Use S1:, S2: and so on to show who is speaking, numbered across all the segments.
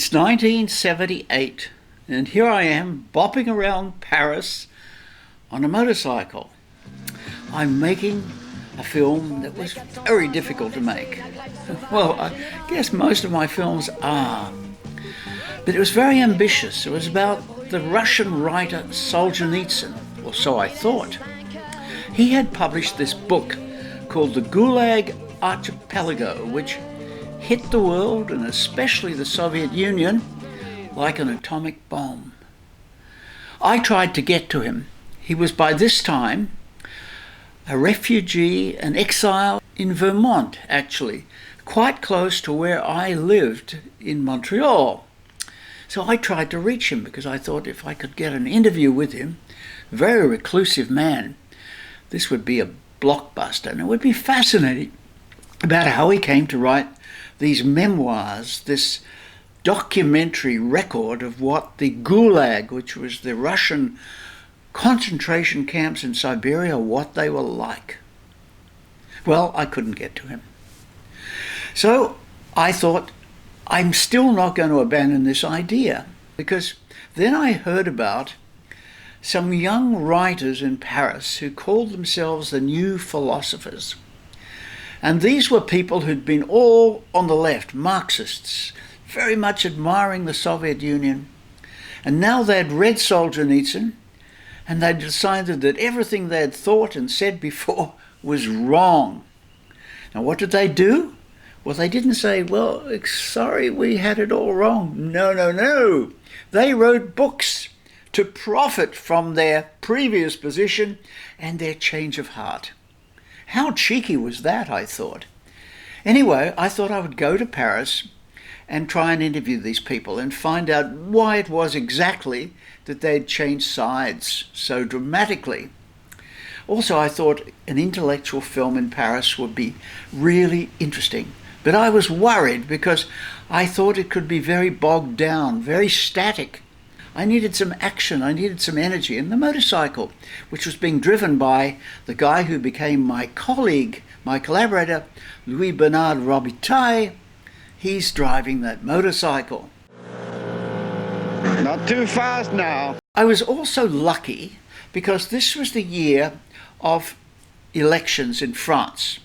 S1: It's 1978, and here I am bopping around Paris on a motorcycle. I'm making a film that was very difficult to make. Well, I guess most of my films are. But it was very ambitious. It was about the Russian writer Solzenitsyn, or so I thought. He had published this book called The Gulag Archipelago, which hit the world, and especially the Soviet Union, like an atomic bomb. I tried to get to him. He was by this time a refugee, an exile in Vermont, actually, quite close to where I lived in Montreal. So I tried to reach him because I thought if I could get an interview with him, very reclusive man, this would be a blockbuster, and it would be fascinating about how he came to write these memoirs, this documentary record of what the Gulag, which was the Russian concentration camps in Siberia, what they were like. Well, I couldn't get to him. So I thought, I'm still not going to abandon this idea, because then I heard about some young writers in Paris who called themselves the New Philosophers. And these were people who'd been all on the left, Marxists, very much admiring the Soviet Union. And now they'd read Solzhenitsyn, and they'd decided that everything they'd thought and said before was wrong. Now, what did they do? Well, they didn't say, well, sorry, we had it all wrong. No. They wrote books to profit from their previous position and their change of heart. How cheeky was that, I thought. Anyway, I thought I would go to Paris and try and interview these people and find out why it was exactly that they'd changed sides so dramatically. Also, I thought an intellectual film in Paris would be really interesting. But I was worried because I thought it could be very bogged down, very static. I needed some action, I needed some energy. And the motorcycle, which was being driven by the guy who became my colleague, my collaborator, Louis Bernard Robitaille, he's driving that motorcycle.
S2: Not too fast now.
S1: I was also lucky because this was the year of elections in France.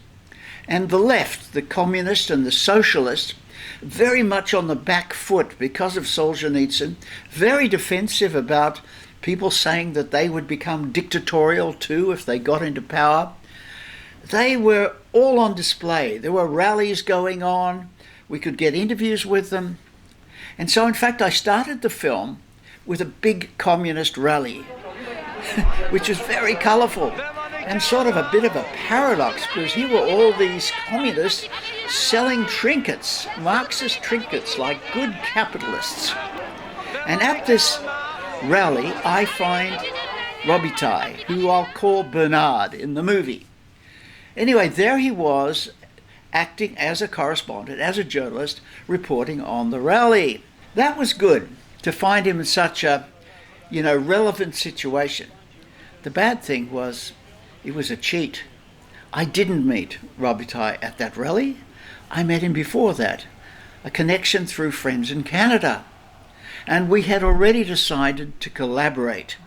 S1: And the left, the communist and the socialist, very much on the back foot because of Solzhenitsyn, very defensive about people saying that they would become dictatorial too if they got into power. They were all on display. There were rallies going on. We could get interviews with them. And so, in fact, I started the film with a big communist rally, which was very colourful and sort of a bit of a paradox, because here were all these communists selling trinkets, Marxist trinkets, like good capitalists. And at this rally, I find Robitaille, who I'll call Bernard in the movie. Anyway, there he was, acting as a correspondent, as a journalist, reporting on the rally. That was good, to find him in such a, relevant situation. The bad thing was, it was a cheat. I didn't meet Robitaille at that rally. I met him before that, a connection through friends in Canada. And we had already decided to collaborate.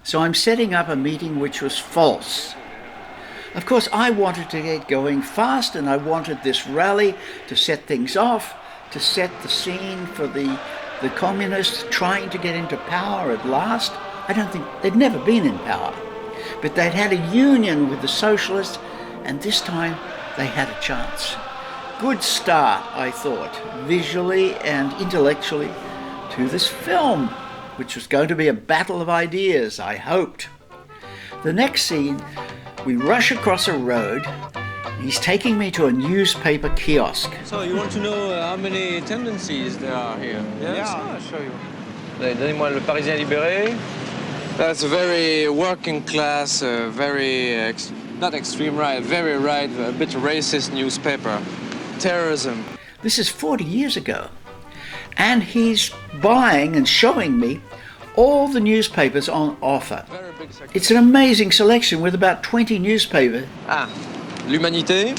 S1: So I'm setting up a meeting which was false. Of course, I wanted to get going fast, and I wanted this rally to set things off, to set the scene for the communists trying to get into power at last. I don't think they'd never been in power, but they'd had a union with the socialists, and this time they had a chance. Good start, I thought, visually and intellectually, to this film, which was going to be a battle of ideas, I hoped. The next scene, we rush across a road. He's taking me to a newspaper kiosk.
S3: So you want to know how many tendencies there are here? Yes?
S2: Yeah, I'll show you.
S3: Donnez-moi le Parisien libéré. That's a very working class, very, not extreme right, very right, a bit racist newspaper. Terrorism.
S1: This is 40 years ago. And he's buying and showing me all the newspapers on offer. It's an amazing selection with about 20 newspapers.
S3: L'Humanité,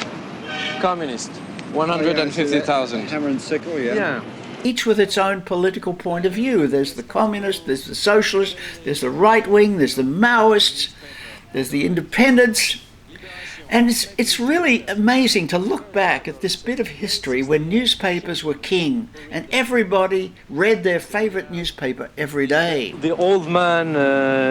S3: Communist, 150,000.
S2: Hammer and sickle, yeah.
S3: Yeah.
S1: each with its own political point of view. There's the communist, there's the socialist, there's the right wing, there's the Maoists, there's the independents. And it's really amazing to look back at this bit of history when newspapers were king and everybody read their favorite newspaper every day.
S3: The old man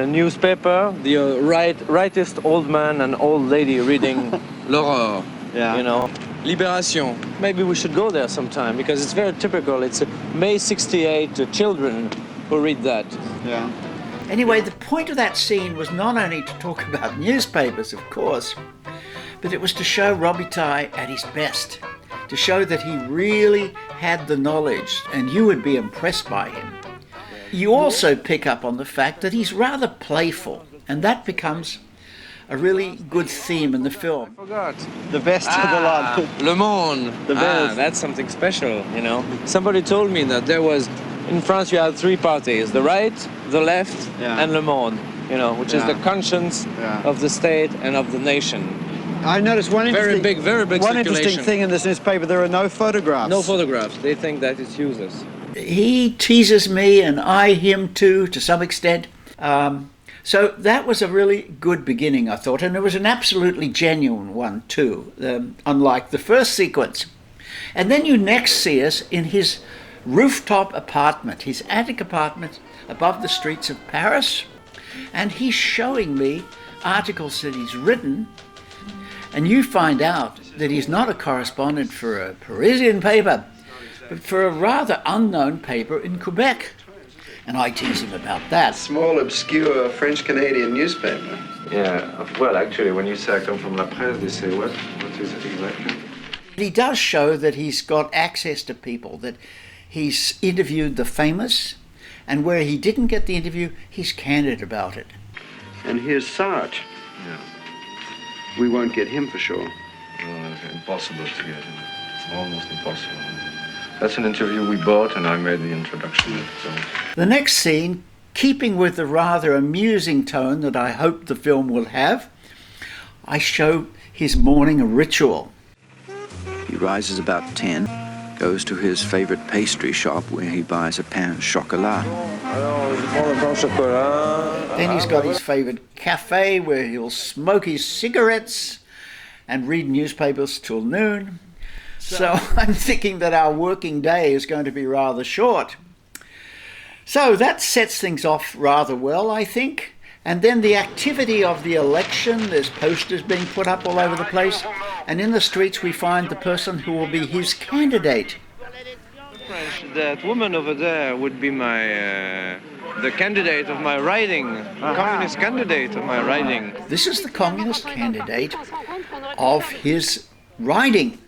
S3: newspaper, the rightist old man and old lady reading L'Aurore, you know. Libération. Maybe we should go there sometime because it's very typical. It's May 68 children who read that.
S2: Yeah.
S1: Anyway, the point of that scene was not only to talk about newspapers, of course, but it was to show Robitaille at his best, to show that he really had the knowledge and you would be impressed by him. You also pick up on the fact that he's rather playful, and that becomes a really good theme in the film.
S3: I forgot.
S2: The best of the lot.
S3: Le Monde.
S2: The best.
S3: That's something special, you know. Somebody told me that there was, in France you had three parties, the right, the left, and Le Monde, you know, which is the conscience of the state and of the nation.
S2: I noticed one
S3: very big
S2: interesting thing in this newspaper, there are no photographs.
S3: No photographs. They think that it's useless.
S1: He teases me and I him too, to some extent. So that was a really good beginning, I thought, and it was an absolutely genuine one too, unlike the first sequence. And then you next see us in his rooftop apartment, his attic apartment above the streets of Paris, and he's showing me articles that he's written. And you find out that he's not a correspondent for a Parisian paper, but for a rather unknown paper in Quebec. And I tease him about that.
S4: Small, obscure French-Canadian newspaper.
S5: Yeah, well, actually, when you say I come from La Presse, they say what? What is it exactly?
S1: He does show that he's got access to people, that he's interviewed the famous, and where he didn't get the interview, he's candid about it.
S4: And here's Sarge.
S5: Yeah.
S4: We won't get him for sure.
S5: No, it's impossible to get him. Almost impossible. That's an interview we bought, and I made the introduction. So.
S1: The next scene, keeping with the rather amusing tone that I hope the film will have, I show his morning ritual.
S6: He rises about 10, goes to his favorite pastry shop where he buys a pain au chocolat.
S1: Then he's got his favorite cafe where he'll smoke his cigarettes and read newspapers till noon. So I'm thinking that our working day is going to be rather short. So that sets things off rather well, I think. And then the activity of the election, there's posters being put up all over the place. And in the streets we find the person who will be his candidate.
S3: That woman over there would be the candidate of my riding, communist candidate of my riding.
S1: This is the communist candidate of his riding.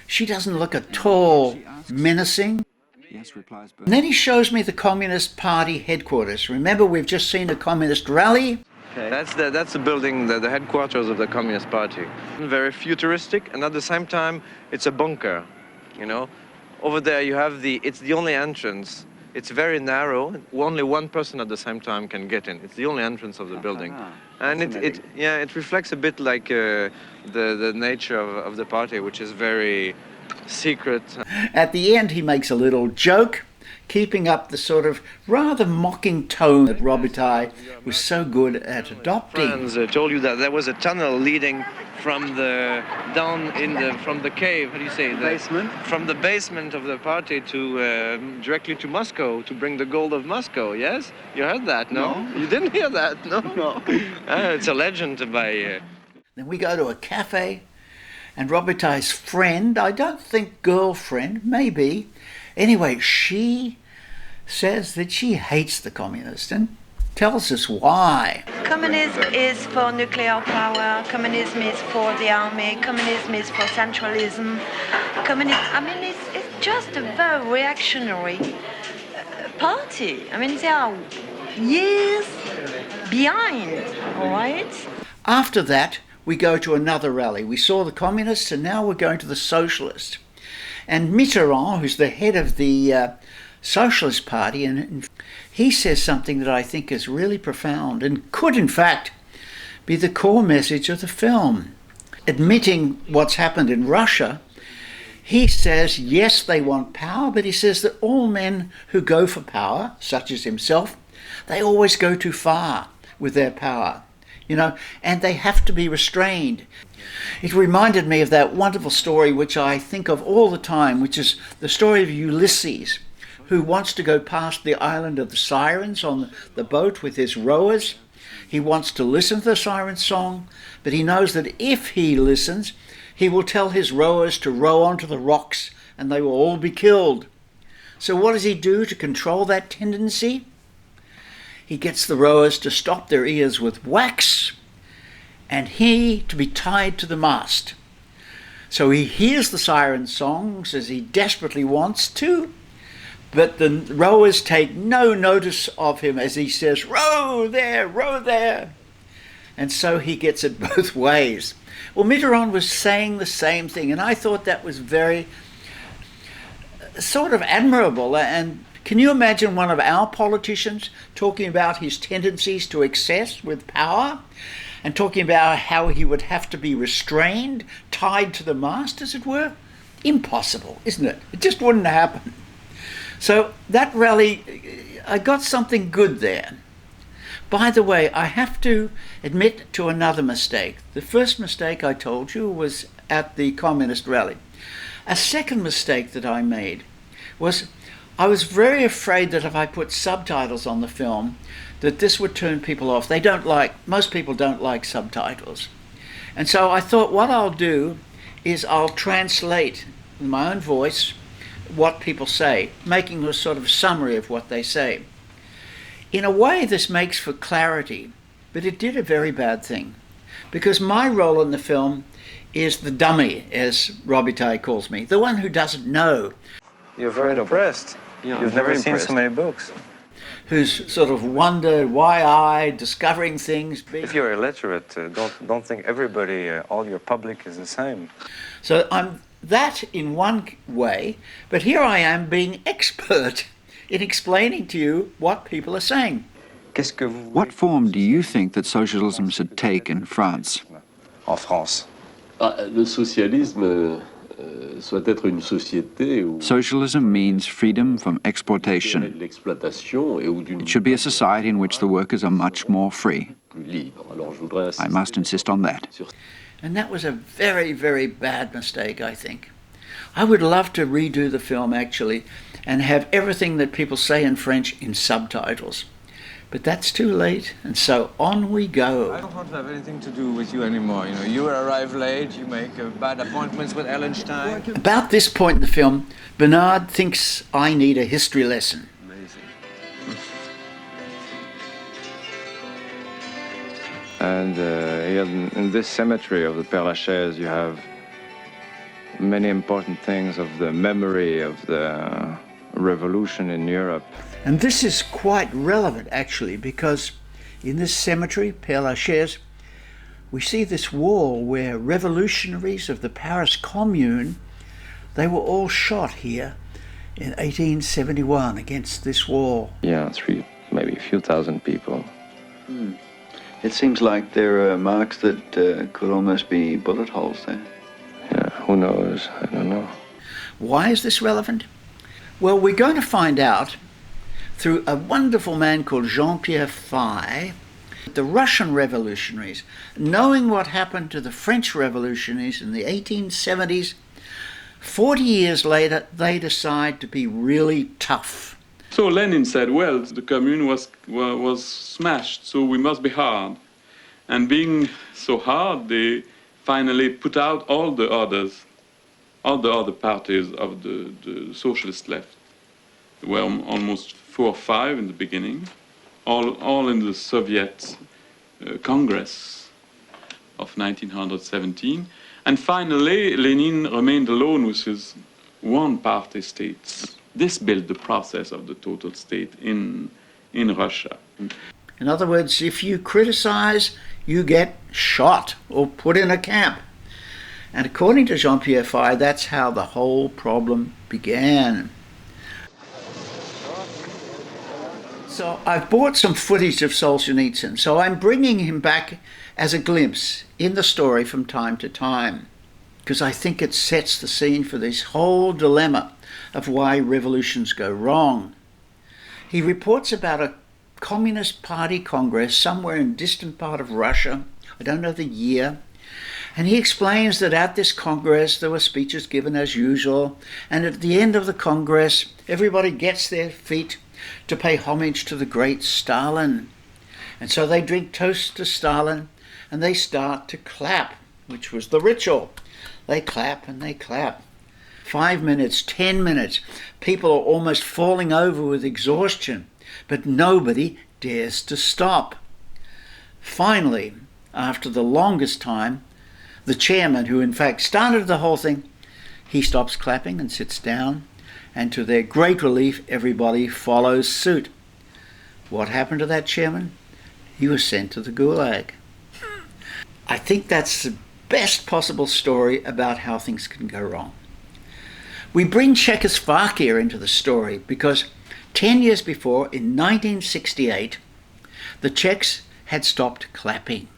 S1: She doesn't look at all menacing.
S6: Yes, replies Bernard.
S1: And then he shows me the Communist Party headquarters. Remember, we've just seen a communist rally.
S3: Okay. That's the building, the headquarters of the Communist Party. Very futuristic, and at the same time, it's a bunker, you know. Over there you have it's the only entrance. It's very narrow. Only one person at the same time can get in. It's the only entrance of the building. And it reflects a bit like the nature of the party, which is very secret.
S1: At the end, he makes a little joke, keeping up the sort of rather mocking tone that Robitaille was so good at adopting.
S3: Friends told you that there was a tunnel leading from the cave. How do you say?
S2: Basement.
S3: From the basement of the party to directly to Moscow to bring the gold of Moscow. Yes, you heard that? No, you didn't hear that? No.
S2: No.
S3: It's a legend by.
S1: Then we go to a cafe, and Robitaille's friend, I don't think girlfriend, maybe. Anyway, she says that she hates the communists and tells us why.
S7: Communism is for nuclear power, communism is for the army, communism is for centralism. It's just a very reactionary party. They are years behind, all right?
S1: After that, we go to another rally. We saw the communists and now we're going to the socialists. And Mitterrand, who's the head of the Socialist Party, and he says something that I think is really profound and could in fact be the core message of the film. Admitting what's happened in Russia, He says, yes, they want power, but he says that all men who go for power, such as himself, they always go too far with their power, and they have to be restrained. It reminded me of that wonderful story which I think of all the time, which is the story of Ulysses, who wants to go past the island of the sirens on the boat with his rowers. He wants to listen to the siren song, but he knows that if he listens, he will tell his rowers to row onto the rocks and they will all be killed. So what does he do to control that tendency? He gets the rowers to stop their ears with wax and he to be tied to the mast. So he hears the siren songs as he desperately wants to, but the rowers take no notice of him as he says, row there, row there. And so he gets it both ways. Well, Mitterrand was saying the same thing, and I thought that was very sort of admirable. And can you imagine one of our politicians talking about his tendencies to excess with power and talking about how he would have to be restrained, tied to the mast, as it were? Impossible, isn't it? It just wouldn't happen. So that rally, I got something good there. By the way, I have to admit to another mistake. The first mistake I told you was at the communist rally. A second mistake that I made was I was very afraid that if I put subtitles on the film, that this would turn people off. Most people don't like subtitles. And so I thought what I'll do is I'll translate in my own voice what people say, making a sort of summary of what they say. In a way, this makes for clarity, but it did a very bad thing, because my role in the film is the dummy, as Robitaille calls me, the one who doesn't know.
S3: You're very impressed. You've never seen so many books.
S1: Who's sort of wondered, wide-eyed, discovering things.
S3: If you're illiterate, don't think everybody, all your public is the same.
S1: So I'm that in one way, but here I am being expert in explaining to you what people are saying.
S6: What form do you think that socialism should take in France?
S3: En France.
S8: Le socialisme soit être une société où
S6: Socialism means freedom from exploitation. It should be a society in which the workers are much more free. I must insist on that.
S1: And that was a very, very bad mistake, I think. I would love to redo the film, actually, and have everything that people say in French in subtitles. But that's too late, and so on we go.
S3: I don't want to have anything to do with you anymore. You arrive late, you make bad appointments with Ellenstein.
S1: About this point in the film, Bernard thinks I need a history lesson.
S3: Amazing.
S5: And here in this cemetery of the Père Lachaise, you have many important things of the memory of the revolution in Europe.
S1: And this is quite relevant, actually, because in this cemetery, Père Lachaise, we see this wall where revolutionaries of the Paris Commune, they were all shot here in 1871 against this wall.
S5: Yeah, maybe a few thousand people.
S2: It seems like there are marks that could almost be bullet holes there.
S5: Yeah, who knows? I don't know.
S1: Why is this relevant? Well, we're going to find out through a wonderful man called Jean-Pierre Faye. The Russian revolutionaries, knowing what happened to the French revolutionaries in the 1870s, 40 years later, they decide to be really tough.
S9: So Lenin said, well, the commune was smashed, so we must be hard. And being so hard, they finally put out all the other parties of the socialist left. There were almost 4 or 5 in the beginning, all in the Soviet Congress of 1917. And finally, Lenin remained alone with his one-party states. This built the process of the total state in Russia.
S1: In other words, if you criticize, you get shot or put in a camp. And according to Jean-Pierre Faye, that's how the whole problem began. So I've bought some footage of Solzhenitsyn, so I'm bringing him back as a glimpse in the story from time to time. because I think it sets the scene for this whole dilemma of why revolutions go wrong. He reports about a Communist Party Congress somewhere in a distant part of Russia. I don't know the year. And he explains that at this Congress there were speeches given as usual, and at the end of the Congress everybody gets their feet to pay homage to the great Stalin. And so they drink toasts to Stalin and they start to clap, which was the ritual. They clap and they clap. 5 minutes, 10 minutes, people are almost falling over with exhaustion, but nobody dares to stop. Finally, after the longest time, the chairman, who in fact started the whole thing, he stops clapping and sits down, and to their great relief, everybody follows suit. What happened to that chairman? He was sent to the Gulag. I think that's the best possible story about how things can go wrong. We bring Czechoslovakia into the story because 10 years before, in 1968, the Czechs had stopped clapping.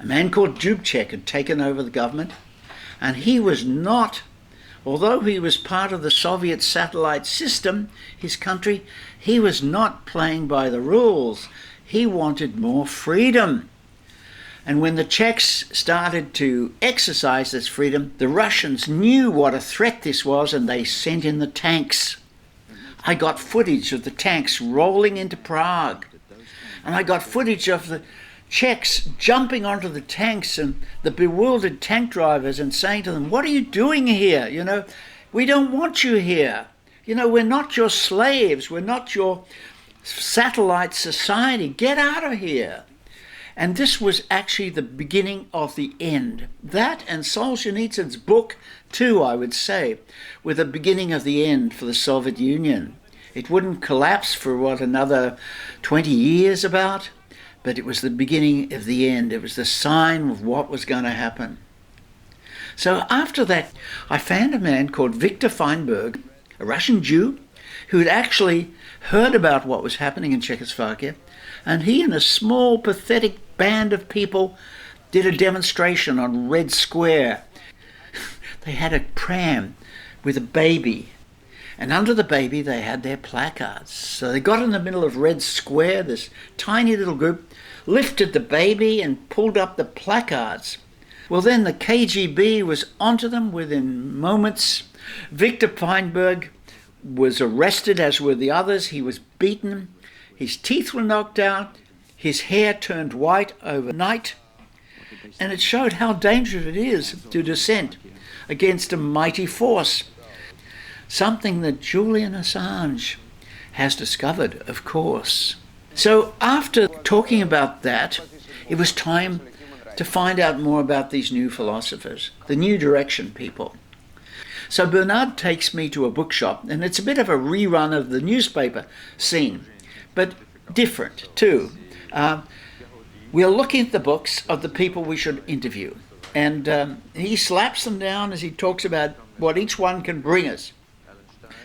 S1: A man called Dubček had taken over the government, and he was not, although he was part of the Soviet satellite system, his country, he was not playing by the rules. He wanted more freedom. And when the Czechs started to exercise this freedom, the Russians knew what a threat this was, and they sent in the tanks. I got footage of the tanks rolling into Prague. And I got footage of the Czechs jumping onto the tanks and the bewildered tank drivers and saying to them, "What are you doing here? You know, we don't want you here. You know, we're not your slaves. We're not your satellite society. Get out of here." And this was actually the beginning of the end. That and Solzhenitsyn's book, too, I would say, were the beginning of the end for the Soviet Union. It wouldn't collapse for, another 20 years about? But it was the beginning of the end. It was the sign of what was going to happen. So after that, I found a man called Victor Feinberg, a Russian Jew, who had actually heard about what was happening in Czechoslovakia, and he and a small, pathetic band of people did a demonstration on Red Square. They had a pram with a baby, and under the baby they had their placards. So they got in the middle of Red Square, this tiny little group, lifted the baby and pulled up the placards. Well, then the KGB was onto them within moments. Victor Feinberg was arrested, as were the others. He was beaten. His teeth were knocked out. His hair turned white overnight. And it showed how dangerous it is to dissent against a mighty force. Something that Julian Assange has discovered, of course. So after talking about that, it was time to find out more about these new philosophers, the New Direction people. So Bernard takes me to a bookshop, and it's a bit of a rerun of the newspaper scene, but different too. We're looking at the books of the people we should interview, and he slaps them down as he talks about what each one can bring us.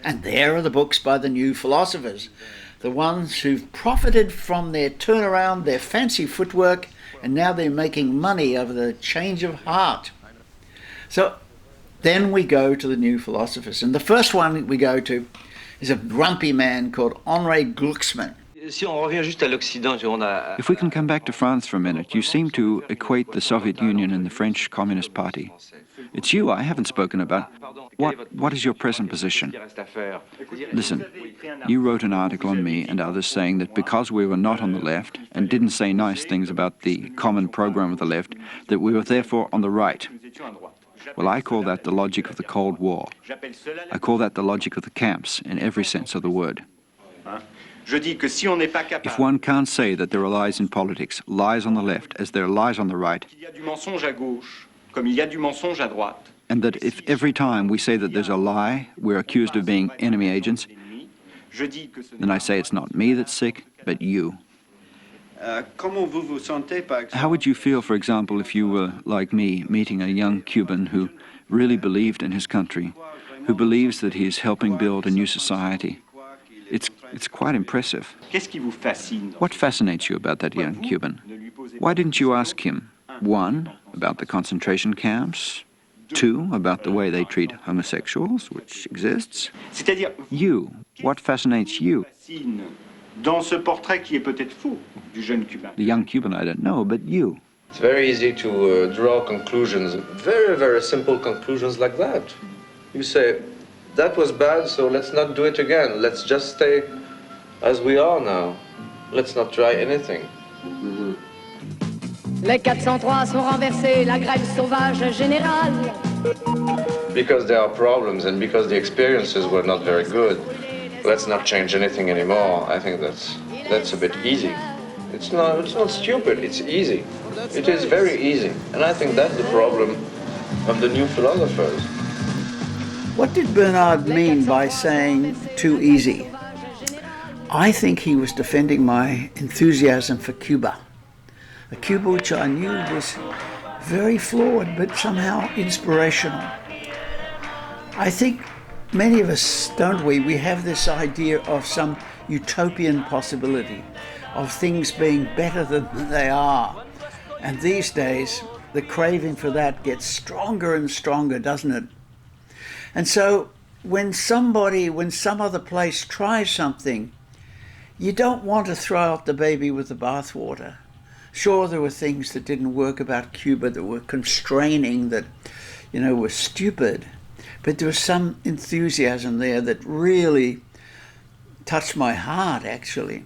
S1: And there are the books by the new philosophers, the ones who've profited from their turnaround, their fancy footwork, and now they're making money over the change of heart. So then we go to the new philosophers, and the first one we go to is a grumpy man called Henri Glucksmann.
S6: If we can come back to France for a minute, you seem to equate the Soviet Union and the French Communist Party. It's you I haven't spoken about. What is your present position? Listen, you wrote an article on me and others saying that because we were not on the left and didn't say nice things about the common program of the left, that we were therefore on the right. Well, I call that the logic of the Cold War. I call that the logic of the camps in every sense of the word. If one can't say that there are lies in politics, lies on the left, as there are lies on the right, and that if every time we say that there's a lie, we're accused of being enemy agents, then I say it's not me that's sick, but you. How would you feel, for example, if you were, like me, meeting a young Cuban who really believed in his country, who believes that he's helping build a new society? It's quite impressive. What fascinates you about that young Cuban? Why didn't you ask him, 1, about the concentration camps, Two, about the way they treat homosexuals, which exists. You, what fascinates you?
S10: Dans ce portrait qui est peut-être faux du jeune Cubain.
S6: The young Cuban I don't know, but you.
S3: It's very easy to draw conclusions, very, very simple conclusions like that. You say, that was bad, so let's not do it again. Let's just stay as we are now. Let's not try anything.
S11: Mm-hmm. Les 403 sont renversés, la grève sauvage générale.
S3: Because there are problems and because the experiences were not very good, let's not change anything anymore. I think that's a bit easy. It's not stupid, it's easy. It is very easy. And I think that's the problem of the new philosophers.
S1: What did Bernard mean by saying too easy? I think he was defending my enthusiasm for Cuba. A Cuba which I knew was very flawed, but somehow inspirational. I think many of us, don't we? We have this idea of some utopian possibility, of things being better than they are. And these days, the craving for that gets stronger and stronger, doesn't it? And so when some other place tries something, you don't want to throw out the baby with the bathwater. Sure, there were things that didn't work about Cuba that were constraining, that, were stupid. But there was some enthusiasm there that really touched my heart, actually.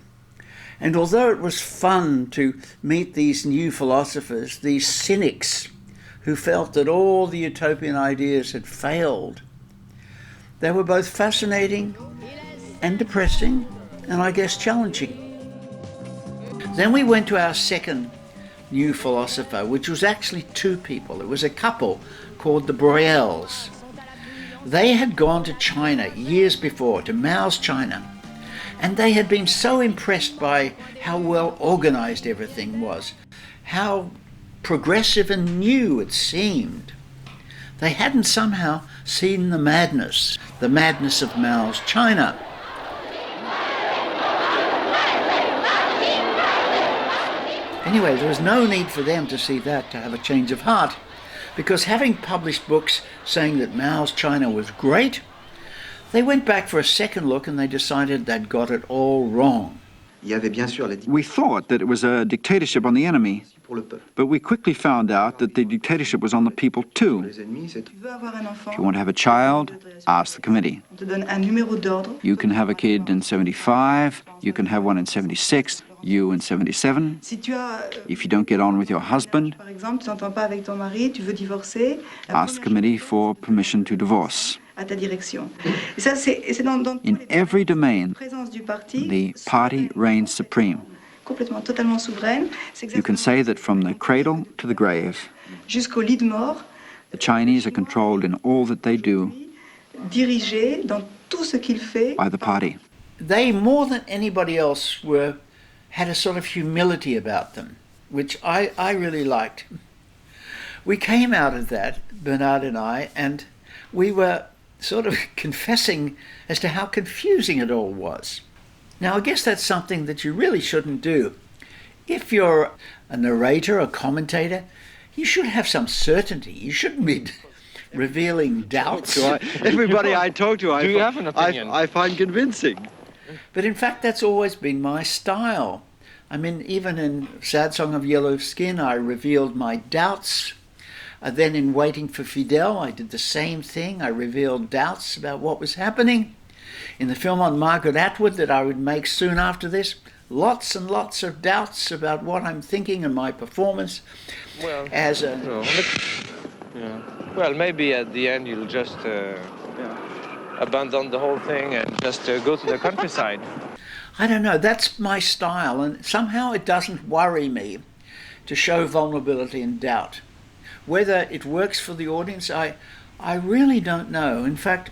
S1: And although it was fun to meet these new philosophers, these cynics who felt that all the utopian ideas had failed, they were both fascinating and depressing, and I guess challenging. Then we went to our second new philosopher, which was actually two people. It was a couple called the Broyels. They had gone to China years before, to Mao's China, and they had been so impressed by how well organized everything was, how progressive and new it seemed. They hadn't somehow seen the madness of Mao's China. Anyway, there was no need for them to see that to have a change of heart, because having published books saying that Mao's China was great, they went back for a second look and they decided they'd got it all wrong.
S6: We thought that it was a dictatorship on the enemy, but we quickly found out that the dictatorship was on the people too. If you want to have a child, ask the committee. You can have a kid in 75, you can have one in 76, you in 77. If you don't get on with your husband, ask the committee for permission to divorce. In every domain, the party reigns supreme. You can say that from the cradle to the grave, the Chinese are controlled in all that they do by the party.
S1: They, more than anybody else, had a sort of humility about them, which I really liked. We came out of that, Bernard and I, and we were sort of confessing as to how confusing it all was. Now, I guess that's something that you really shouldn't do. If you're a narrator, a commentator, you should have some certainty. You shouldn't be revealing doubts.
S2: Everybody I talk to,
S3: Do you have an opinion?
S2: I find convincing.
S1: But in fact, that's always been my style. I mean, even in Sad Song of Yellow Skin, I revealed my doubts. Then in Waiting for Fidel, I did the same thing. I revealed doubts about what was happening. In the film on Margaret Atwood that I would make soon after this, lots and lots of doubts about what I'm thinking and my performance as a...
S3: Well, maybe at the end you'll just abandon the whole thing and just go to the countryside.
S1: I don't know, that's my style, and somehow it doesn't worry me to show vulnerability and doubt. Whether it works for the audience, I really don't know. In fact,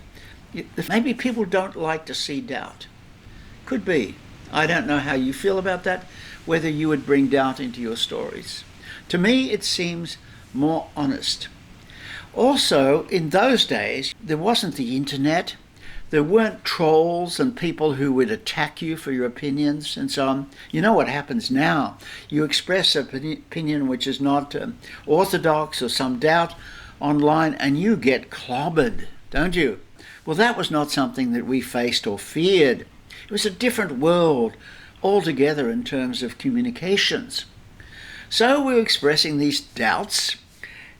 S1: maybe people don't like to see doubt. Could be. I don't know how you feel about that, whether you would bring doubt into your stories. To me, it seems more honest. Also, in those days, there wasn't the internet. There weren't trolls and people who would attack you for your opinions and so on. You know what happens now. You express an opinion which is not orthodox or some doubt. online and you get clobbered, don't you? Well, that was not something that we faced or feared. It was a different world altogether in terms of communications. So we were expressing these doubts,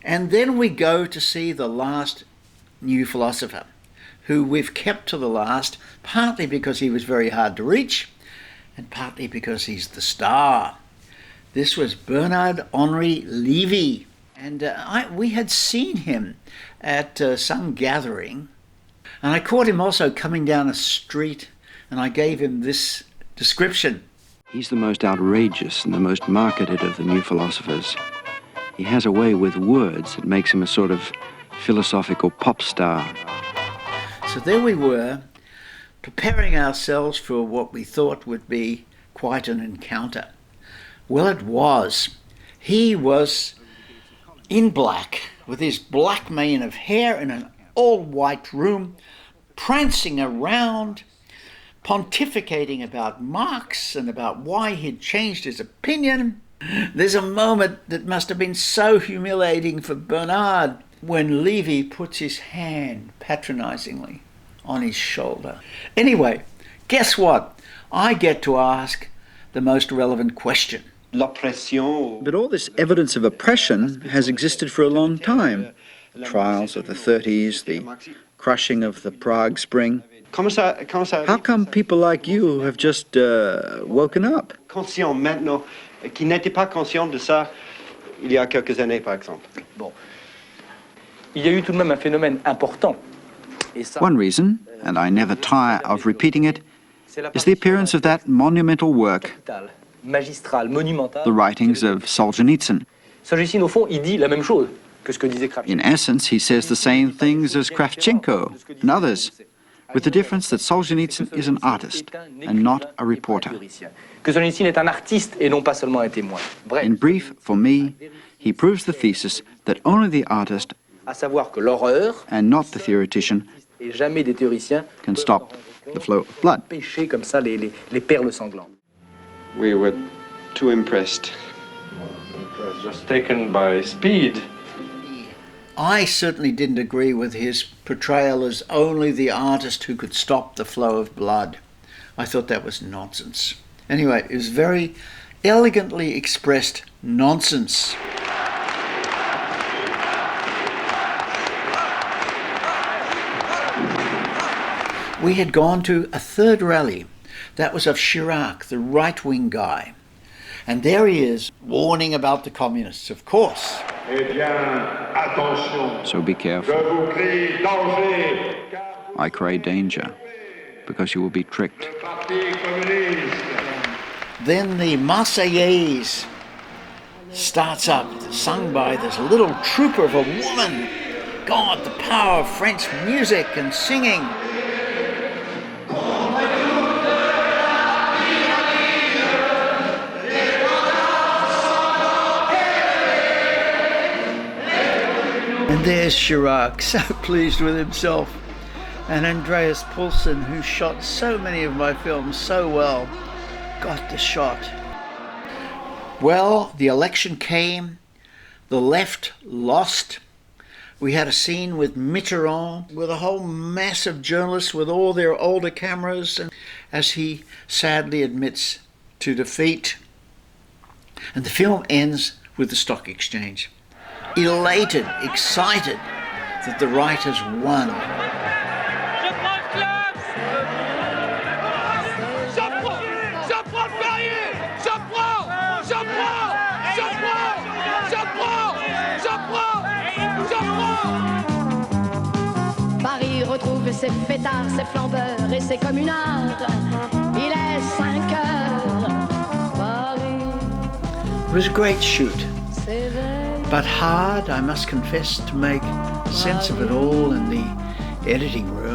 S1: and then we go to see the last new philosopher, who we've kept to the last, partly because he was very hard to reach, and partly because he's the star. This was Bernard-Henri Lévy, and we had seen him at some gathering, and I caught him also coming down a street, and I gave him this description.
S6: He's the most outrageous and the most marketed of the new philosophers. He has a way with words that makes him a sort of philosophical pop star.
S1: So there we were, preparing ourselves for what we thought would be quite an encounter. Well, it was. He was in black, with his black mane of hair in an all-white room, prancing around, pontificating about Marx and about why he'd changed his opinion. There's a moment that must have been so humiliating for Bernard when Lévy puts his hand patronizingly on his shoulder. Anyway, guess what? I get to ask the most relevant question.
S6: But all this evidence of oppression has existed for a long time. Trials of the 30s, the crushing of the Prague Spring. How come people like you have just woken up?
S10: Conscient maintenant, qui n'était pas conscient de ça il y a quelques années, par exemple.
S12: Bon. Il y a eu tout de même un phénomène important.
S6: One reason, and I never tire of repeating it, is the appearance of that monumental work, the writings of Solzenitsyn.
S12: Solzhenitsyn, au fond, il dit la même chose que ce que disait Kravchenko.
S6: In essence, he says the same things as Kravchenko and others, with the difference that Solzhenitsyn is an artist and not a reporter.
S12: Que Solzhenitsyn est un artiste et non pas seulement un témoin.
S6: In brief, for me, he proves the thesis that only the artist,
S12: à savoir que l'horreur,
S6: and not the theoretician,
S12: et jamais des théoriciens,
S6: can stop the flow of blood.
S12: Pêcher comme ça les perles sanglantes.
S4: We were too impressed.
S8: Just taken by speed.
S1: I certainly didn't agree with his portrayal as only the artist who could stop the flow of blood. I thought that was nonsense. Anyway, it was very elegantly expressed nonsense. We had gone to a third rally. That was of Chirac, the right-wing guy. And there he is, warning about the communists, of course.
S6: So be careful. I cry danger, because you will be tricked.
S1: Then the Marseillaise starts up, sung by this little trooper of a woman. God, the power of French music and singing. And there's Chirac, so pleased with himself, and Andreas Poulsen, who shot so many of my films so well, got the shot. Well, the election came, the left lost. We had a scene with Mitterrand, with a whole mass of journalists with all their older cameras, and as he sadly admits to defeat. And the film ends with the stock exchange. Elated, excited that the right has won.
S11: Paris retrouve ses fêtards, ses flambeurs et ses communards. Il est 5 heures. Paris.
S1: It was a great shoot, but hard, I must confess, to make sense of it all in the editing room.